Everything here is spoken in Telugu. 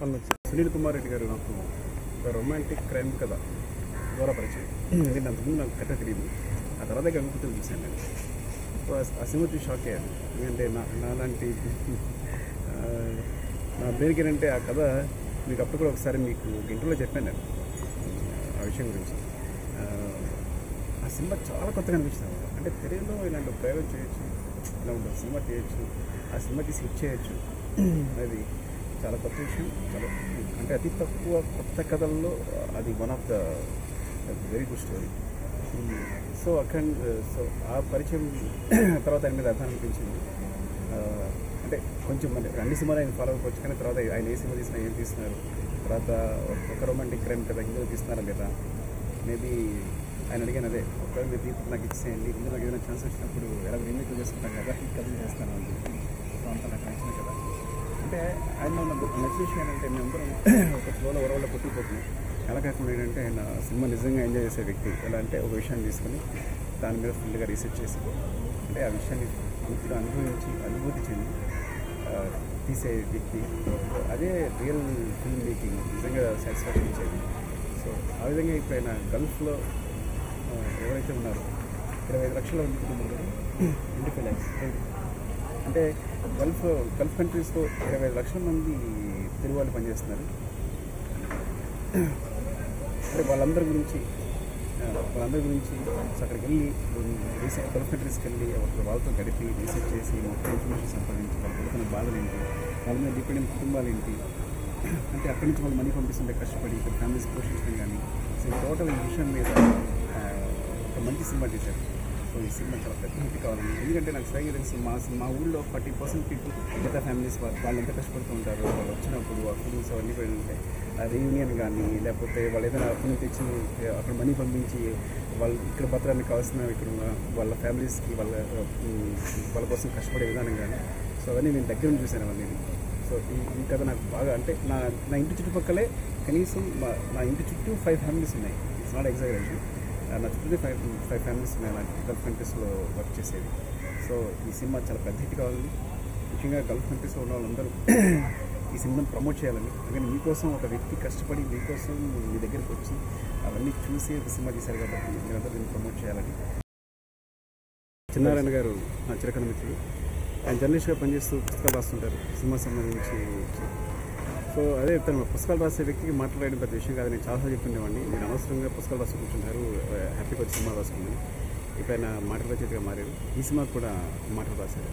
సునీల్ కుమార్ రెడ్డి గారు నాకు ఒక రొమాంటిక్ క్రైమ్ కథ ద్వారా పరిచయం. ఎందుకంటే అంతకుముందు నాకు కథ తెలియదు. ఆ తర్వాత గంగపుత్రులు చూశాను నేను. ఆ సినిమా చూసి షాక్ అయ్యాను. ఎందుకంటే నాలాంటి నా బ్రెయిన్కి ఏంటంటే ఆ కథ మీకు అప్పుడు కూడా ఒకసారి మీకు ఇంటర్వ్యూలో చెప్పాను నేను ఆ విషయం గురించి. ఆ సినిమా చాలా కొత్తగా అనిపించింది. అంటే తెలుగులో ఇలాంటి ప్రయోగం చేయొచ్చు, ఇలా ఉంటుంది సినిమా చేయొచ్చు, ఆ సినిమాకి హిట్ చేయొచ్చు. అది చాలా కొత్త విషయం. చాలా అంటే అతి తక్కువ కొత్త కథల్లో అది one of the very good story. So ఆ పరిచయం తర్వాత ఆయన మీద అర్థం అనిపించింది. అంటే కొంచెం మన అన్ని సినిమాలు ఆయన ఫాలో అవ్వచ్చు, కానీ తర్వాత ఆయన ఏ సినిమా తీసినా ఏం తీస్తున్నారు, తర్వాత ఒక రొమాంటిక్ క్రైమ్ కదా ఇందులో తీస్తున్నారా లేదా, మేబీ ఆయన అడిగాను అదే ఒకవేళ మీరు తీర్పు నాకు ఇచ్చేయండి, ఇందులో నాకు ఏదైనా ఛాన్స్ వచ్చినప్పుడు ఎలా రీమేక్ చేసుకుంటాం కదా ఈ కథలు చేస్తాను అని. సో అంత నాకు నచ్చింది కదా. అంటే ఆయన నచ్చిన విషయం ఏంటంటే మేమందరం ఒక ఫ్లోలో వరవల్లో కొట్టుకుపోతున్నాం. ఎలా కాకుండా ఏంటంటే ఆయన సినిమా నిజంగా ఎంజాయ్ చేసే వ్యక్తి. ఎలా అంటే ఒక విషయాన్ని తీసుకొని దాని మీద ఫుల్గా రీసెర్చ్ చేసి అంటే ఆ విషయాన్ని పూర్తిగా అనుభూతి చెంది తీసే వ్యక్తి. అదే రియల్ ఫిల్మ్ మేకింగ్ నిజంగా సాటిస్ఫాక్షన్ ఇచ్చేది. సో ఆ విధంగా ఇప్పుడు ఆయన గల్ఫ్లో ఎవరైతే ఉన్నారో 25 లక్షల మంది కుటుంబంలో 25 lakhs అంటే గల్ఫ్ కంట్రీస్లో 25 లక్షల మంది తెలుగు వాళ్ళు పనిచేస్తున్నారు. అంటే వాళ్ళందరి గురించి అక్కడికి వెళ్ళి రీసెంట్ గల్ఫ్ కంట్రీస్కి వెళ్ళి వాళ్ళతో గడిపి రీసెర్చ్ చేసి మొత్తం ఇన్ఫర్మేషన్ సంపాదించి వాళ్ళు పడుతున్న బాధలు ఏంటి, వాళ్ళ మీద డిపెండెంట్ కుటుంబాలు ఏంటి, అంటే అక్కడి నుంచి వాళ్ళు మనీ పంపిస్తుంటే కష్టపడి ఇక్కడ ఫ్యామిలీస్ పోషించడం కానీ, సో టోటల్ ఈ విషయం మీద ఒక మంచి సినిమా తీశారు. సో ఈ సినిమా చాలా పెద్ద హిట్ కావాలని. ఎందుకంటే నాకు సరిగ్గా తెలిసి మా ఊళ్ళో 40% పీపుల్ మిగతా ఫ్యామిలీస్ వాళ్ళు ఎంత కష్టపడుతూ ఉంటారు. వాళ్ళు వచ్చినప్పుడు ఆ ఫుడ్స్ అవన్నీ పడి ఉంటాయి. ఆ రీయూనియన్ కానీ లేకపోతే వాళ్ళు ఏదైనా అప్పుడు తెచ్చి అక్కడ మనీ పంపించి వాళ్ళు ఇక్కడ బతకడానికి కావాల్సిన ఇక్కడ వాళ్ళ ఫ్యామిలీస్కి వాళ్ళ కోసం కష్టపడే విధానం కానీ, సో అవన్నీ నేను దగ్గర నుంచి చూశాను అవన్నీ. సో ఈ కథ నాకు బాగా అంటే నా ఇంటి చుట్టుపక్కలే కనీసం నా ఇంటి చుట్టూ 5 ఫ్యామిలీస్ ఉన్నాయి. It's not exaggeration. నా చుట్టూ 5 ఫ్యామిలీస్ ఉన్నాయి అలాంటి గల్ఫ్ కంట్రీస్లో వర్క్ చేసేది. సో ఈ సినిమా చాలా పెద్ద హిట్ కావాలని, ముఖ్యంగా గల్ఫ్ కంట్రీస్లో ఉన్న వాళ్ళందరూ ఈ సినిమాని ప్రమోట్ చేయాలని. అందుకని మీకోసం ఒక వ్యక్తి కష్టపడి మీకోసం మీ దగ్గరికి వచ్చి అవన్నీ చూసి ఒక సినిమా తీశారు కాబట్టి మీరందరూ దీన్ని ప్రమోట్ చేయాలని. చిన్నారాయణ గారు నా చిరకన మిత్రుడు. ఆయన జర్నలిస్ట్గా పనిచేస్తూ పుస్తకాలు రాస్తుంటారు సినిమా సంబంధించి. సో అదే తను పుస్తకాలు రాసే వ్యక్తికి మాట్లాడడం పెద్ద విషయం కాదు. నేను చాలాసార్లు చెప్తుండేవాడిని, నేను అనవసరంగా పుస్తకాలు రాసి కూర్చుంటారు, హ్యాపీగా వచ్చి సినిమా రాసుకున్నాను. ఇప్పుడు ఆయన మాటల రచయితగా మారారు. ఈ సినిమాకు కూడా మాటలు రాశారు.